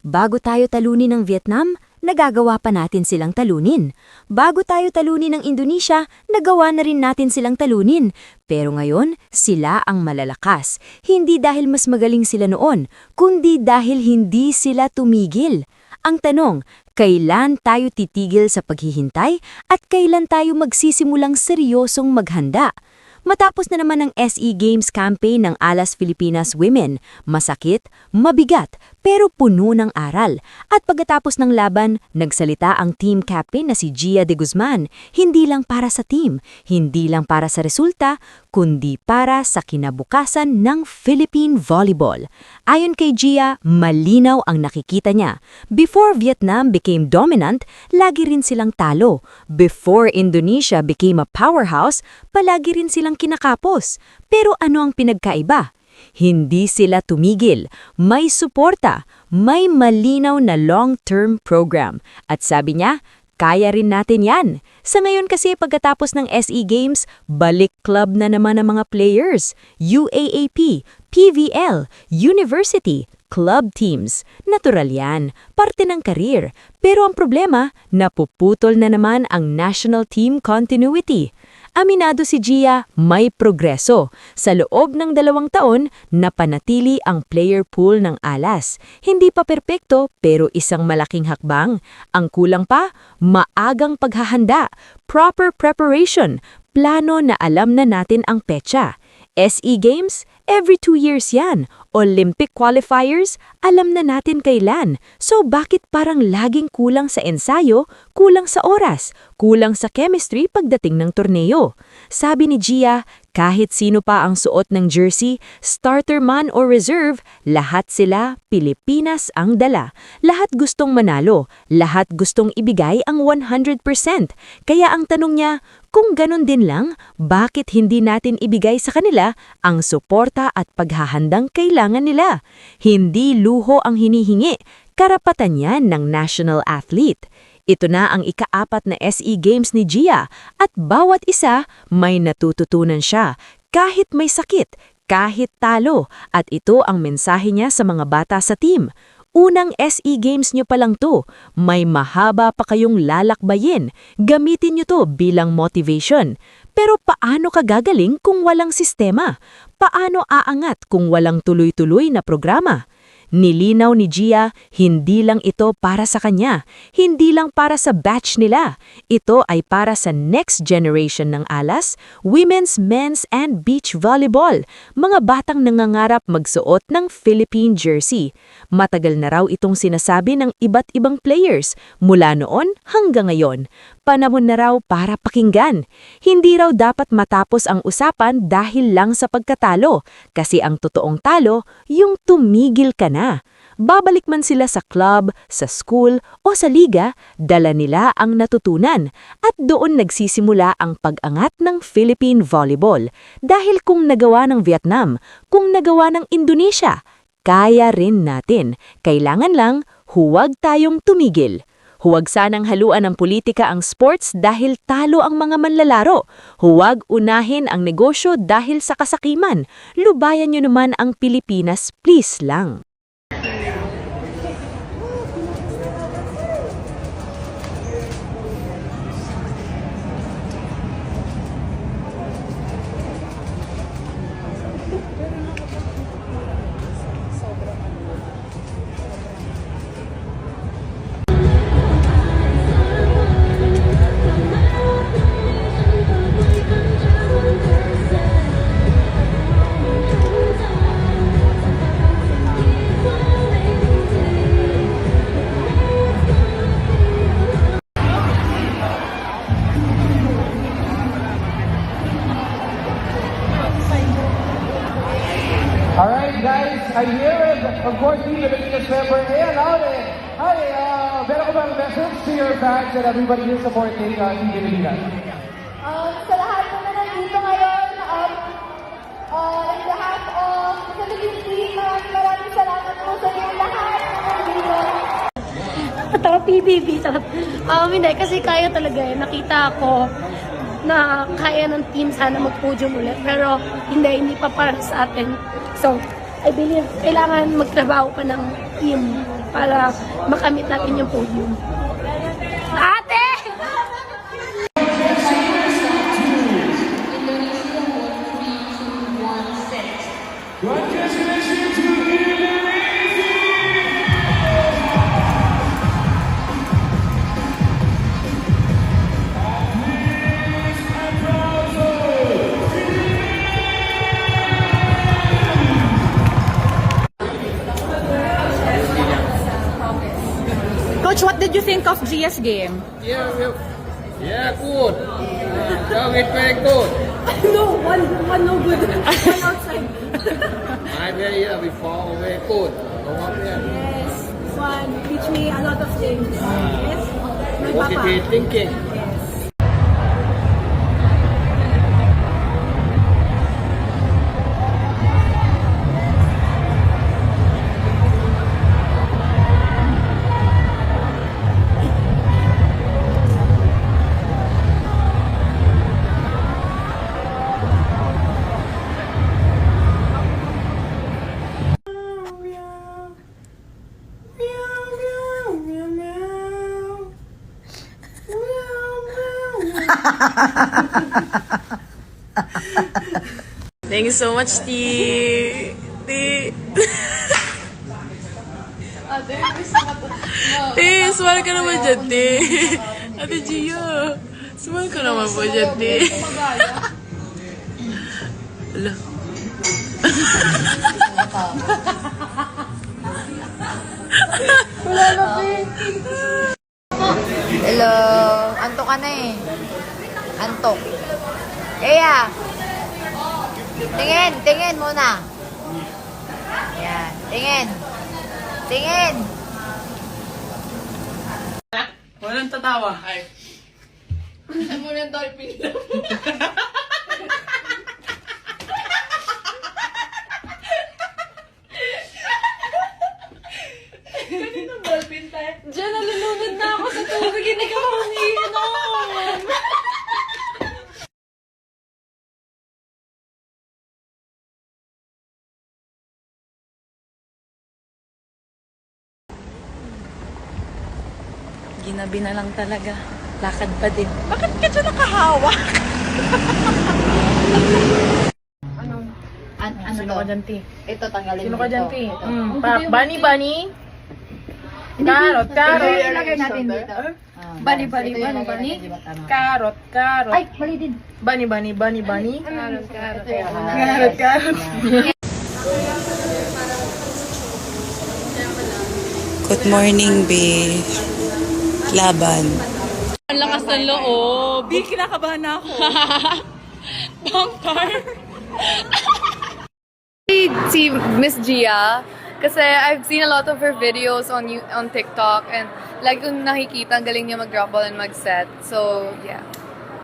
Bago tayo talunin ng Vietnam, nagagawa pa natin silang talunin. Bago tayo talunin ng Indonesia, nagawa na rin natin silang talunin. Pero ngayon, sila ang malalakas. Hindi dahil mas magaling sila noon, kundi dahil hindi sila tumigil. Ang tanong, kailan tayo titigil sa paghihintay at kailan tayo magsisimulang seryosong maghanda? Matapos na naman ang SE Games campaign ng Alas Pilipinas Women, masakit, mabigat, pero puno ng aral. At pagkatapos ng laban, nagsalita ang team captain na si Gia de Guzman, hindi lang para sa team, hindi lang para sa resulta, kundi para sa kinabukasan ng Philippine Volleyball. Ayon kay Gia, malinaw ang nakikita niya. Before Vietnam became dominant, lagi rin silang talo. Before Indonesia became a powerhouse, palagi rin silang kinakapos. Pero ano ang pinagkaiba? Hindi sila tumigil. May suporta, may malinaw na long-term program. At sabi niya, kaya rin natin yan. Sa ngayon kasi pagkatapos ng SE Games, balik club na naman ang mga players. UAAP, PVL, University, club teams. Natural yan, parte ng career. Pero ang problema, napuputol na naman ang national team continuity. Aminado si Gia, may progreso. Sa loob ng 2 taon, napanatili ang player pool ng Alas. Hindi pa perpekto pero isang malaking hakbang. Ang kulang pa, maagang paghahanda, proper preparation, plano na alam na natin ang petsa. SE Games, every 2 years yan. Olympic qualifiers, alam na natin kailan. So bakit parang laging kulang sa ensayo, kulang sa oras, kulang sa chemistry pagdating ng torneo? Sabi ni Gia, kahit sino pa ang suot ng jersey, starter man o reserve, lahat sila Pilipinas ang dala. Lahat gustong manalo, lahat gustong ibigay ang 100%. Kaya ang tanong niya, kung ganun din lang, bakit hindi natin ibigay sa kanila ang suporta at paghahandang kailangan nila? Hindi luho ang hinihingi, karapatan yan ng national athlete. Ito na ang ika-4 na SE Games ni Gia at bawat isa may natututunan siya kahit may sakit, kahit talo at ito ang mensahe niya sa mga bata sa team. Unang SE Games nyo pa lang to, may mahaba pa kayong lalakbayin, gamitin nyo to bilang motivation. Pero paano ka gagaling kung walang sistema? Paano aangat kung walang tuloy-tuloy na programa? Nilinaw ni Gia, hindi lang ito para sa kanya, hindi lang para sa batch nila. Ito ay para sa next generation ng Alas, women's, men's, and beach volleyball. Mga batang nangangarap magsuot ng Philippine jersey. Matagal na raw itong sinasabi ng iba't ibang players, mula noon hanggang ngayon. Panahon na raw para pakinggan. Hindi raw dapat matapos ang usapan dahil lang sa pagkatalo, kasi ang totoong talo, yung tumigil ka na. Babalik man sila sa club, sa school, o sa liga, dala nila ang natutunan at doon nagsisimula ang pag-angat ng Philippine Volleyball. Dahil kung nagawa ng Vietnam, kung nagawa ng Indonesia, kaya rin natin. Kailangan lang, huwag tayong tumigil. Huwag sanang haluan ng politika ang sports dahil talo ang mga manlalaro. Huwag unahin ang negosyo dahil sa kasakiman. Lubayan nyo naman ang Pilipinas, please lang. Alright guys, I'm here with, of course, the Pilipinas member. Hey, hi, meron ko bang message to your fans and everybody who's supporting Team Pilipinas? Sa lahat po na nandito ngayon, on behalf of the Philippine team, maraming salamat po sa inyong lahat na nandito. Tara, PBB. Hindi, kasi kaya talaga eh. Nakita ko na kaya ng team sana mag-podium ulit. Pero hindi pa para sa atin. So, I believe kailangan magtrabaho pa ng team para makamit natin yung podium. Ate! Coach, what did you think of Gia's game? Yeah, good. It's very good. No, one no good. One outside. I very before very good. Yes, one teach me a lot of things. Yes, my papa. Positive thinking. Thank you so much, T. Smile ka naman dyan, T. Ate Gia, smile ka naman po dyan, T. Ala. Hello, antok ka na eh. Antok. Kaya, tingin muna. Yan, tingin. Walang tatawa. Diyan, nalulunod na ako sa tubig. Hindi ka umiinom. Ginabi na lang talaga. Lakad pa din. Bakit ka dyan nakahawak? Ano Sino to? ka dyan, T? Ito, tanggalin Sino mo ka dyan, ito. T? Ito. Bunny. Carrot. Ilagay natin dito. Bani. Ito yung ilagay natin, di ba tama? Carrot. Ay, mali din. Bunny. Ito yung Carrot. Good morning, babe. Laban. Ang lakas ng loob. Di, kinakabahan na ako. Bangkar. Si Miss Gia kasi I've seen a lot of her videos on TikTok and like kung nakikita ang galing niya mag-drop ball and mag-set. So, yeah.